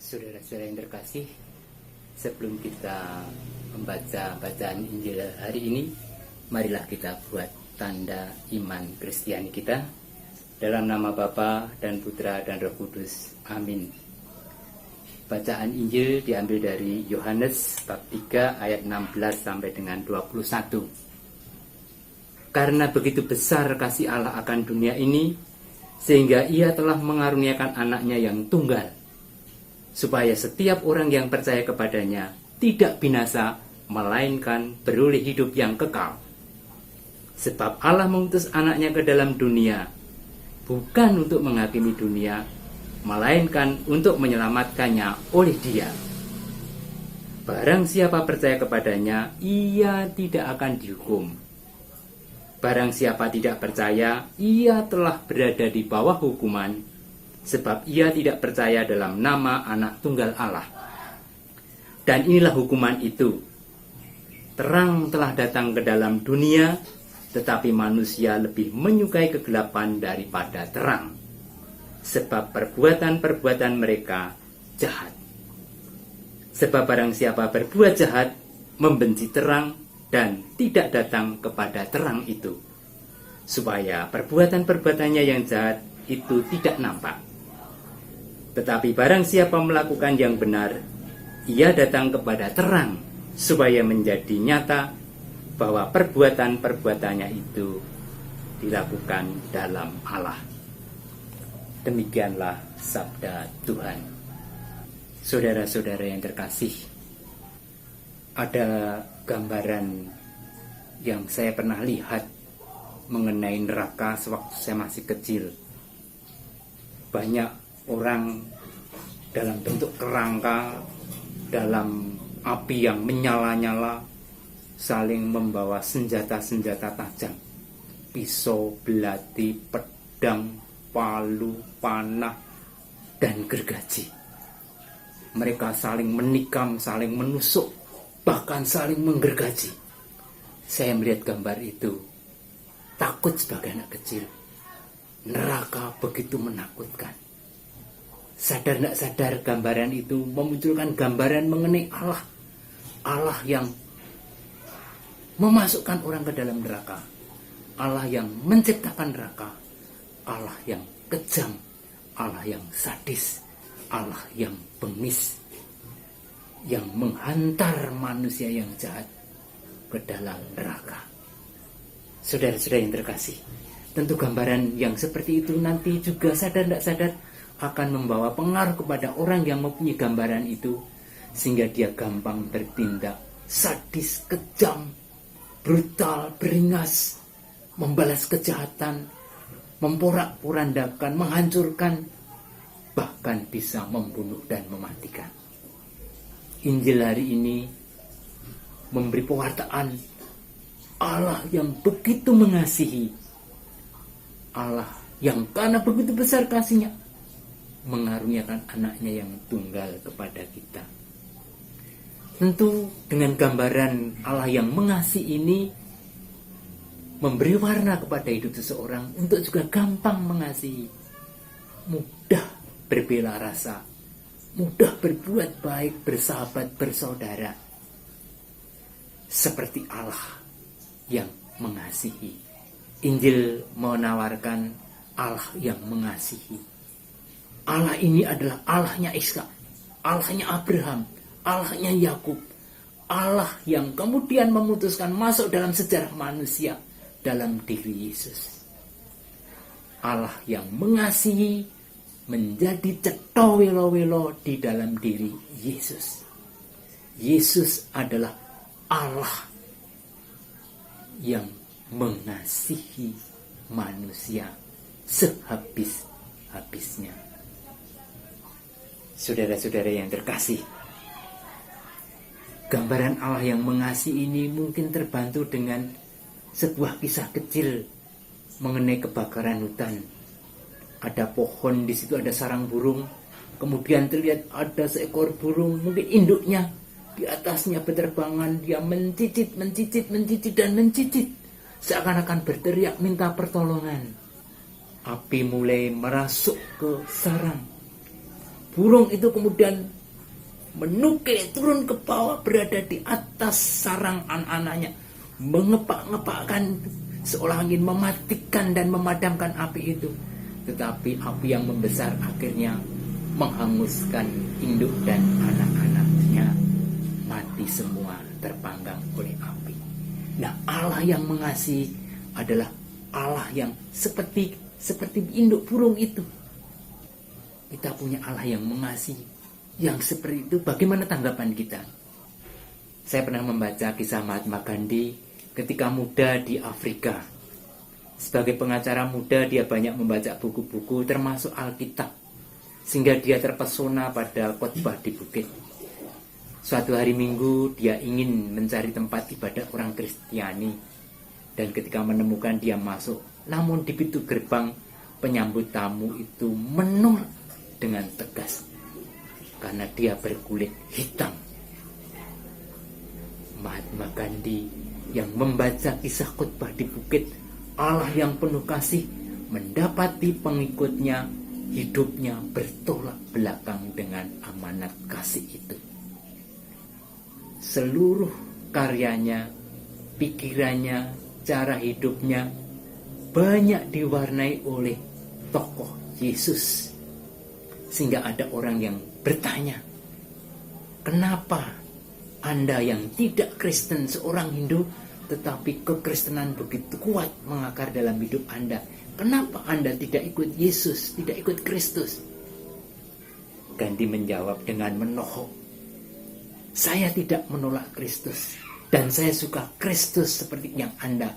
Saudara-saudara yang terkasih, sebelum kita membaca bacaan Injil hari ini, marilah kita buat tanda iman Kristiani kita. Dalam nama Bapa dan Putra dan Roh Kudus. Amin. Bacaan Injil diambil dari Yohanes bab 3 ayat 16 sampai dengan 21. Karena begitu besar kasih Allah akan dunia ini, sehingga Ia telah mengaruniakan anaknya yang tunggal, supaya setiap orang yang percaya kepadanya tidak binasa, melainkan beroleh hidup yang kekal. Sebab Allah mengutus anaknya ke dalam dunia, bukan untuk menghakimi dunia, melainkan untuk menyelamatkannya oleh Dia. Barang siapa percaya kepadanya, ia tidak akan dihukum. Barang siapa tidak percaya, ia telah berada di bawah hukuman, sebab ia tidak percaya dalam nama Anak Tunggal Allah. Dan inilah hukuman itu: terang telah datang ke dalam dunia, tetapi manusia lebih menyukai kegelapan daripada terang, sebab perbuatan-perbuatan mereka jahat. Sebab barang siapa berbuat jahat, membenci terang dan tidak datang kepada terang itu, supaya perbuatan-perbuatannya yang jahat itu tidak nampak. Tetapi barang siapa melakukan yang benar, ia datang kepada terang, supaya menjadi nyata bahwa perbuatan-perbuatannya itu dilakukan dalam Allah. Demikianlah sabda Tuhan. Saudara-saudara yang terkasih, ada gambaran yang saya pernah lihat mengenai neraka sewaktu saya masih kecil. Banyak orang dalam bentuk kerangka, dalam api yang menyala-nyala, saling membawa senjata-senjata tajam, pisau, belati, pedang, palu, panah, dan gergaji. Mereka saling menikam, saling menusuk, bahkan saling menggergaji. Saya melihat gambar itu, takut sebagai anak kecil. Neraka begitu menakutkan. Sadar tidak sadar, gambaran itu memunculkan gambaran mengenai Allah. Allah yang memasukkan orang ke dalam neraka. Allah yang menciptakan neraka. Allah yang kejam. Allah yang sadis. Allah yang bengis, yang menghantar manusia yang jahat ke dalam neraka. Saudara-saudara yang terkasih, tentu gambaran yang seperti itu nanti juga sadar tidak sadar akan membawa pengaruh kepada orang yang mempunyai gambaran itu, sehingga dia gampang bertindak sadis, kejam, brutal, beringas, membalas kejahatan, memporak-porandakan, menghancurkan, bahkan bisa membunuh dan mematikan. Injil hari ini memberi pewartaan Allah yang begitu mengasihi, Allah yang karena begitu besar kasihnya mengaruniakan anaknya yang tunggal kepada kita. Tentu dengan gambaran Allah yang mengasihi ini memberi warna kepada hidup seseorang untuk juga gampang mengasihi, mudah berbela rasa, mudah berbuat baik, bersahabat, bersaudara, seperti Allah yang mengasihi. Injil menawarkan Allah yang mengasihi. Allah ini adalah Allahnya Ishak, Allahnya Abraham, Allahnya Yakub, Allah yang kemudian memutuskan masuk dalam sejarah manusia dalam diri Yesus. Allah yang mengasihi menjadi cetha welo-welo di dalam diri Yesus. Yesus adalah Allah yang mengasihi manusia sehabis-habisnya. Saudara-saudara yang terkasih, gambaran Allah yang mengasihi ini mungkin terbantu dengan sebuah kisah kecil mengenai kebakaran hutan. Ada pohon, di situ ada sarang burung. Kemudian terlihat ada seekor burung, mungkin induknya. Di atasnya berterbangan, dia mencicit dan mencicit. Seakan-akan berteriak minta pertolongan. Api mulai merasuk ke sarang. Burung itu kemudian menukik turun ke bawah, berada di atas sarang anak-anaknya, mengepak-ngepakkan seolah ingin mematikan dan memadamkan api itu. Tetapi api yang membesar akhirnya menghanguskan induk dan anak-anaknya, mati semua terpanggang oleh api. Nah, Allah yang mengasihi adalah Allah yang seperti induk burung itu. Kita punya Allah yang mengasihi, yang seperti itu. Bagaimana tanggapan kita? Saya pernah membaca kisah Mahatma Gandhi ketika muda di Afrika. Sebagai pengacara muda, dia banyak membaca buku-buku termasuk Alkitab, sehingga dia terpesona pada khotbah di bukit. Suatu hari Minggu, dia ingin mencari tempat ibadah orang Kristiani, dan ketika menemukan, dia masuk. Namun di pintu gerbang, penyambut tamu itu menolak dengan tegas karena dia berkulit hitam. Mahatma Gandhi yang membaca kisah khotbah di bukit, Allah yang penuh kasih, mendapati pengikutnya hidupnya bertolak belakang dengan amanat kasih itu. Seluruh karyanya, pikirannya, cara hidupnya banyak diwarnai oleh tokoh Yesus. Sehingga ada orang yang bertanya, kenapa Anda yang tidak Kristen, seorang Hindu, tetapi kekristenan begitu kuat mengakar dalam hidup Anda? Kenapa Anda tidak ikut Yesus, tidak ikut Kristus? Gandhi menjawab dengan menohok, saya tidak menolak Kristus, dan saya suka Kristus seperti yang Anda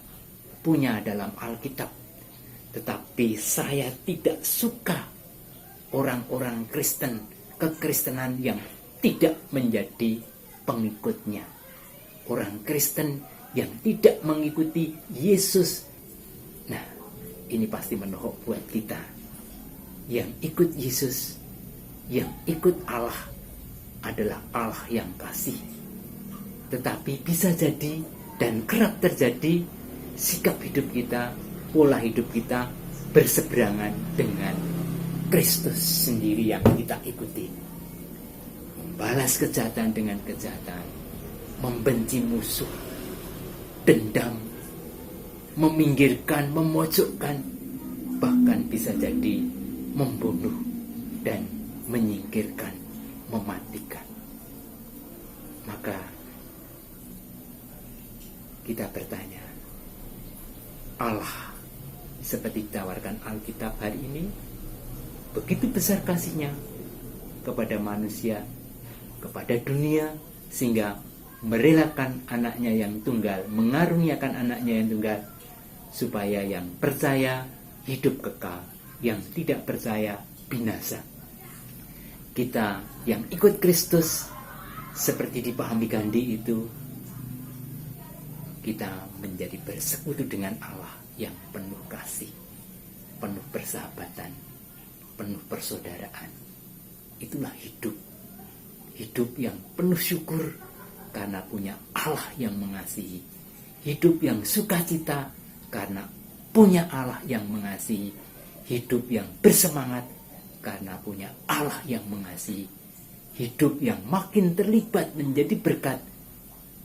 punya dalam Alkitab. Tetapi saya tidak suka orang-orang Kristen, kekristenan yang tidak menjadi pengikutnya. Orang Kristen yang tidak mengikuti Yesus. Nah, ini pasti menohok buat kita. Yang ikut Yesus, yang ikut Allah adalah Allah yang kasih. Tetapi bisa jadi dan kerap terjadi sikap hidup kita, pola hidup kita berseberangan dengan Kristus sendiri yang kita ikuti. Membalas kejahatan dengan kejahatan, membenci musuh, dendam, meminggirkan, memojokkan, bahkan bisa jadi membunuh dan menyingkirkan, mematikan. Maka kita bertanya, Allah seperti ditawarkan Alkitab hari ini, begitu besar kasihnya kepada manusia, kepada dunia, sehingga merelakan anaknya yang tunggal, mengaruniakan anaknya yang tunggal, supaya yang percaya hidup kekal, yang tidak percaya binasa. Kita yang ikut Kristus, seperti dipahami Gandhi itu, kita menjadi bersekutu dengan Allah yang penuh kasih, penuh persahabatan, penuh persaudaraan. Itulah hidup. Hidup yang penuh syukur karena punya Allah yang mengasihi. Hidup yang sukacita karena punya Allah yang mengasihi. Hidup yang bersemangat karena punya Allah yang mengasihi. Hidup yang makin terlibat menjadi berkat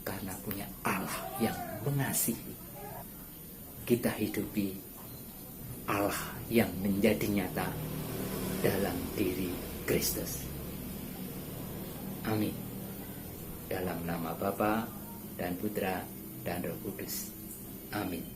karena punya Allah yang mengasihi. Kita hidupi Allah yang menjadi nyata dalam diri Kristus. Amin. Dalam nama Bapa dan Putra dan Roh Kudus. Amin.